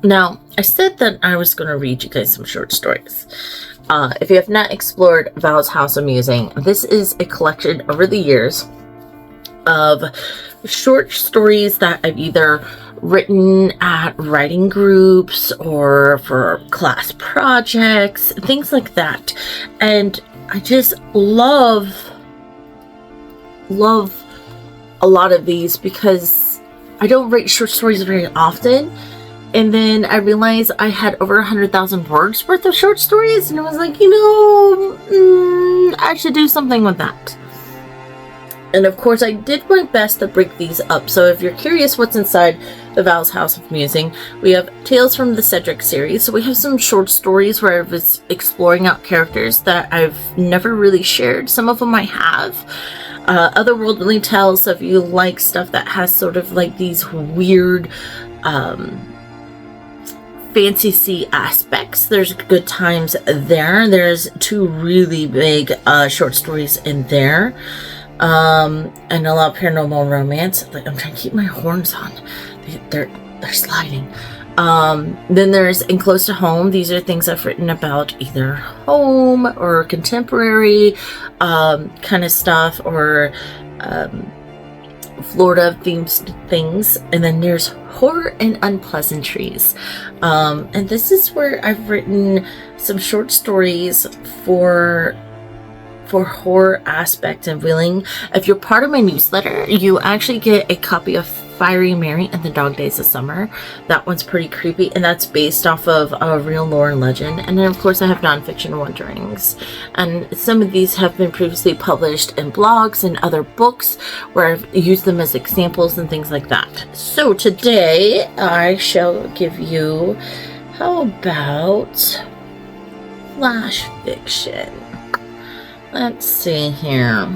Now, I said that I was going to read you guys some short stories. If you have not explored Val's House of Musing, this is a collection over the years of short stories that I've either written at writing groups or for class projects, things like that. And I just love a lot of these because I don't write short stories very often. And then I realized I had over 100,000 words worth of short stories, and I was like, I should do something with that. And of course, I did my best to break these up. So if you're curious what's inside the Val's House of Musing, we have Tales from the Cedric series. So we have some short stories where I was exploring out characters that I've never really shared. Some of them I have. Otherworldly Tales, so if you like stuff that has sort of like these weird fantasy aspects, there's good times there. There's 2 really big short stories in there. And a lot of paranormal romance. Like, I'm trying to keep my horns on. They're sliding. Then there's In Close to Home. These are things I've written about either home or contemporary kind of stuff, or Florida themed things. And then there's Horror and Unpleasantries. And this is where I've written some short stories for horror aspect and willing. If you're part of my newsletter, you actually get a copy of Fiery Mary and the Dog Days of Summer. That one's pretty creepy, and that's based off of a real lore and legend. And then of course I have nonfiction wonderings, and some of these have been previously published in blogs and other books where I've used them as examples and things like that. So today I shall give you, how about flash fiction? Let's see here.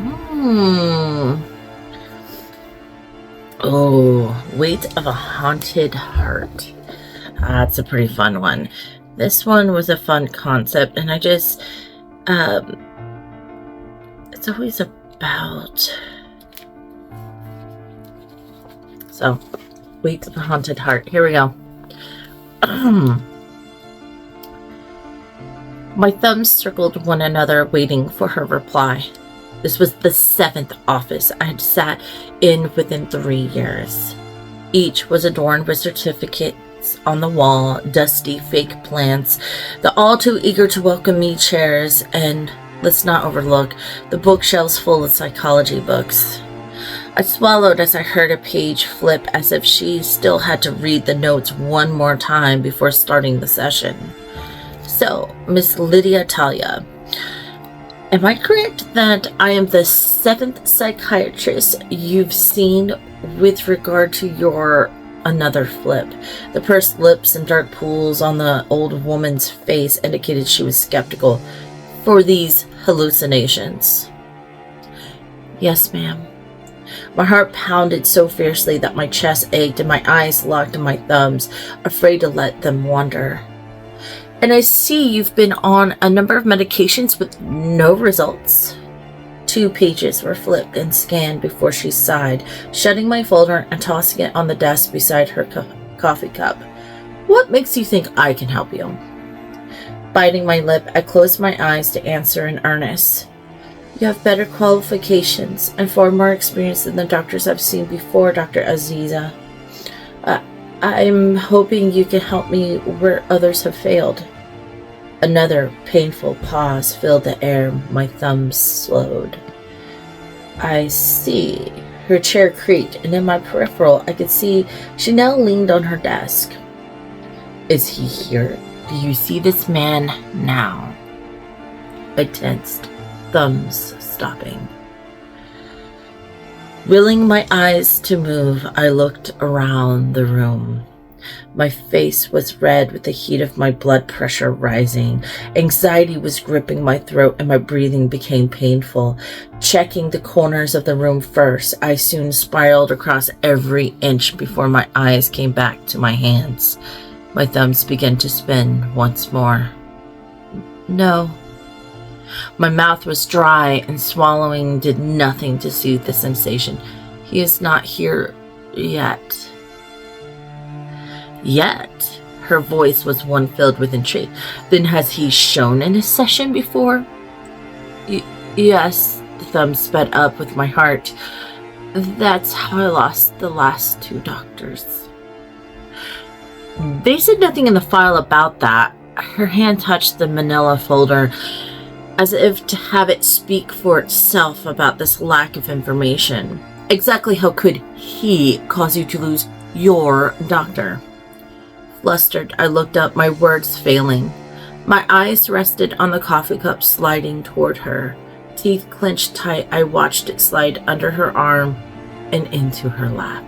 Oh, Weight of a Haunted Heart. That's a pretty fun one. This one was a fun concept, and I just, it's always about, so, Weight of a Haunted Heart. Here we go. My thumbs circled one another, waiting for her reply. This was the 7th office I had sat in within 3 years. Each was adorned with certificates on the wall, dusty fake plants, the all too eager to welcome me chairs, and, let's not overlook, the bookshelves full of psychology books. I swallowed as I heard a page flip, as if she still had to read the notes one more time before starting the session. So, Miss Lydia Talia, am I correct that I am the 7th psychiatrist you've seen with regard to your another flip? The pursed lips and dark pools on the old woman's face indicated she was skeptical. For these hallucinations? Yes, ma'am. My heart pounded so fiercely that my chest ached and my eyes locked in my thumbs, afraid to let them wander. And I see you've been on a number of medications with no results. 2 pages were flipped and scanned before she sighed, shutting my folder and tossing it on the desk beside her coffee cup. What makes you think I can help you? Biting my lip, I closed my eyes to answer in earnest. You have better qualifications and far more experience than the doctors I've seen before, Dr. Aziza. I'm hoping you can help me where others have failed. Another painful pause filled the air. My thumbs slowed. I see. Her chair creaked, and in my peripheral, I could see she now leaned on her desk. Is he here? Do you see this man now? I tensed, thumbs stopping. Willing my eyes to move, I looked around the room. My face was red with the heat of my blood pressure rising. Anxiety was gripping my throat and my breathing became painful. Checking the corners of the room first, I soon spiraled across every inch before my eyes came back to my hands. My thumbs began to spin once more. No. My mouth was dry and swallowing did nothing to soothe the sensation. He is not here yet. Yet? Her voice was one filled with intrigue. Then has he shown in a session before? Yes, the thumb sped up with my heart. That's how I lost the last 2 doctors. They said nothing in the file about that. Her hand touched the manila folder as if to have it speak for itself about this lack of information. Exactly how could he cause you to lose your doctor? Flustered, I looked up, my words failing. My eyes rested on the coffee cup sliding toward her. Teeth clenched tight, I watched it slide under her arm and into her lap.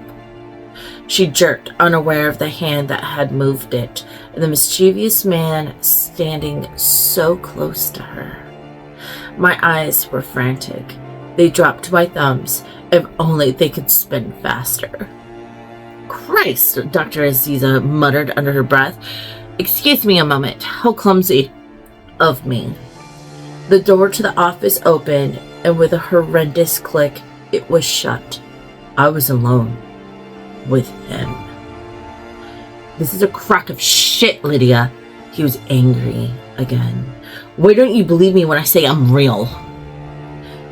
She jerked, unaware of the hand that had moved it, and the mischievous man standing so close to her. My eyes were frantic. They dropped to my thumbs. If only they could spin faster. Christ, Dr. Aziza muttered under her breath. Excuse me a moment. How clumsy of me. The door to the office opened, and with a horrendous click, it was shut. I was alone with him. This is a crock of shit, Lydia. He was angry again. Why don't you believe me when I say I'm real?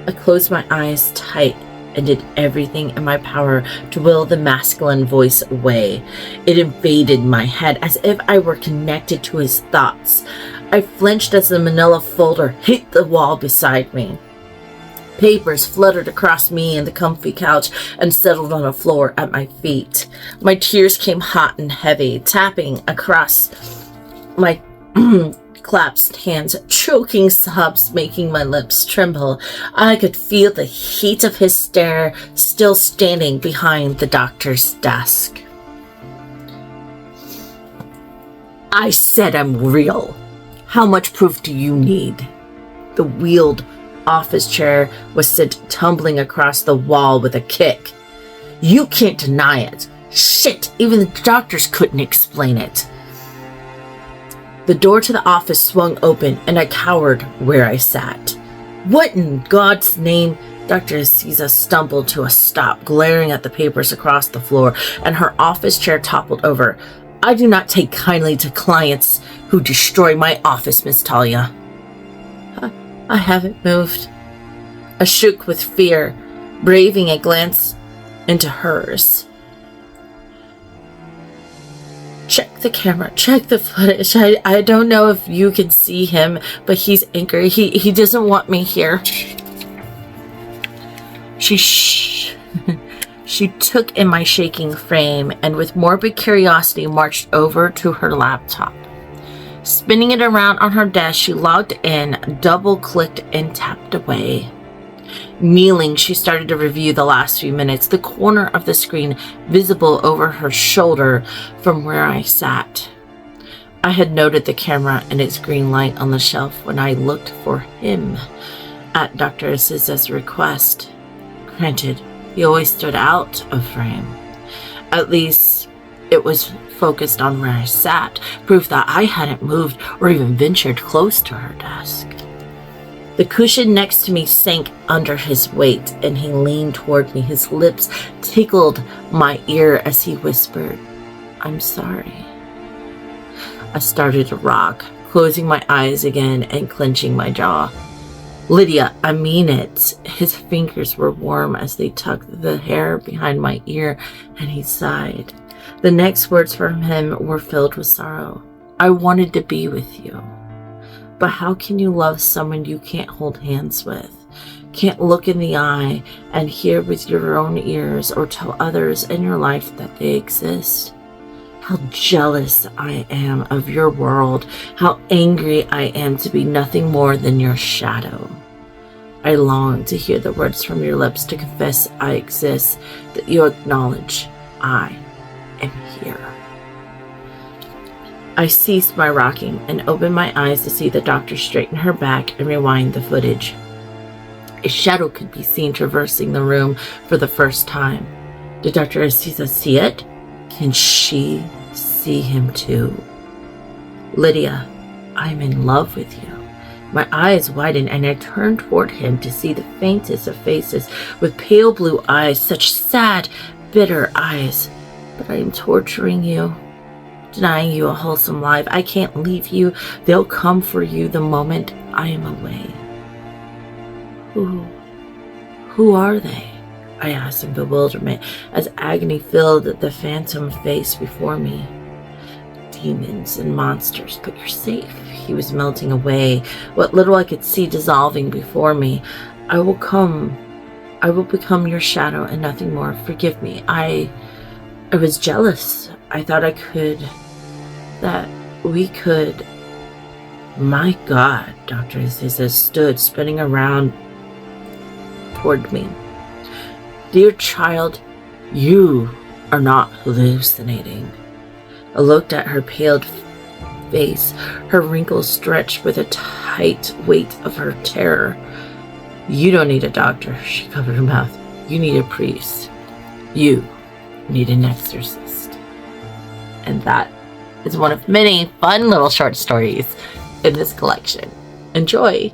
I closed my eyes tight and did everything in my power to will the masculine voice away. It invaded my head as if I were connected to his thoughts. I flinched as the manila folder hit the wall beside me. Papers fluttered across me and the comfy couch and settled on the floor at my feet. My tears came hot and heavy, tapping across my clasped hands, choking sobs making my lips tremble. I could feel the heat of his stare still standing behind the doctor's desk. I said I'm real. How much proof do you need? The wheeled office chair was sent tumbling across the wall with a kick. You can't deny it. Shit, even the doctors couldn't explain it. The door to the office swung open and I cowered where I sat. What in God's name? Dr. Aziza stumbled to a stop, glaring at the papers across the floor, and her office chair toppled over. I do not take kindly to clients who destroy my office, Miss Talia. I haven't moved. I shook with fear, braving a glance into hers. Check the camera, check the footage. I don't know if you can see him, but he's angry. He doesn't want me here. She took in my shaking frame and with morbid curiosity marched over to her laptop. Spinning it around on her desk, she logged in, double-clicked, and tapped away. Kneeling, she started to review the last few minutes, the corner of the screen visible over her shoulder from where I sat. I had noted the camera and its green light on the shelf when I looked for him at Dr. Aziza's request. Granted, he always stood out of frame. At least, it was focused on where I sat, proof that I hadn't moved or even ventured close to her desk. The cushion next to me sank under his weight, and he leaned toward me. His lips tickled my ear as he whispered, I'm sorry. I started to rock, closing my eyes again and clenching my jaw. Lydia, I mean it. His fingers were warm as they tugged the hair behind my ear, and he sighed. The next words from him were filled with sorrow. I wanted to be with you. But how can you love someone you can't hold hands with, can't look in the eye and hear with your own ears or tell others in your life that they exist? How jealous I am of your world, how angry I am to be nothing more than your shadow. I long to hear the words from your lips to confess I exist, that you acknowledge I am here. I ceased my rocking and opened my eyes to see the doctor straighten her back and rewind the footage. A shadow could be seen traversing the room for the first time. Did Dr. Aziza see it? Can she see him too? Lydia, I'm in love with you. My eyes widened and I turned toward him to see the faintest of faces with pale blue eyes, such sad, bitter eyes. But I am torturing you. denying you a wholesome life. I can't leave you. They'll come for you the moment I am away. Who are they? I asked in bewilderment as agony filled the phantom face before me. Demons and monsters, but you're safe. He was melting away, what little I could see dissolving before me. I will become your shadow and nothing more. Forgive me. I was jealous. I thought that we could. My God, Dr. Aziza stood spinning around toward me. Dear child, you are not hallucinating. I looked at her paled face, her wrinkles stretched with a tight weight of her terror. You don't need a doctor, she covered her mouth. You need a priest. You need an exorcist. And that is one of many fun little short stories in this collection. Enjoy!